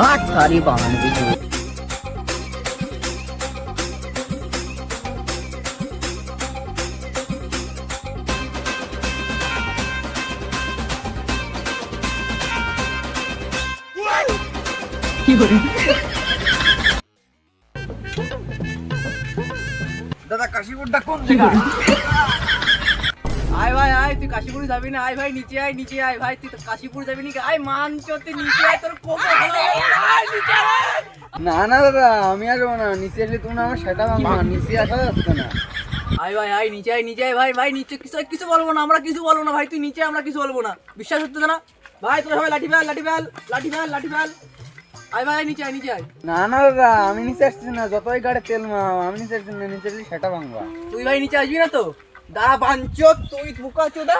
হাট সারি বানানো কিছু। দাদা কাশীপুরটা কোন জায়গা? আয় ভাই আয়, তুই কাশীপুর যাবি না? আয় ভাই নিচে আয়, নিচে আয় ভাই, তুই তো কাশীপুর যাবি না? আয় মানছ তুই নিচে আয়, তোর কোকো না না দাদা, আমি আসবো না। নিচে আসলে তুমি আমার সেটা ভাঙবো, নিচে আসা যাচ্ছে না। আয় ভাই আয়, নিচে আয়, নিচে আয় ভাই, ভাই নিচে কিছু কিছু বলবো না, আমরা কিছু বলবো না ভাই, তুই নিচে, আমরা কিছু বলবো না, বিশ্বাস হচ্ছে না ভাই? তোর সবাই লাঠি ফেল, লাঠি ফেল, লাঠি ফেল, লাঠি ফেল। আয় ভাই নিচে আয়, নিচে আয়। না না দাদা, আমি নিচে আসছি না। যতই গাড়ি তেল মাও, আমি নিচে আসছি না। নিচে আসলে সেটা ভাঙবা। তুই ভাই নিচে আসবি না তো? দাঁড়া বাঞ্চ, তুই বোকা চোদা।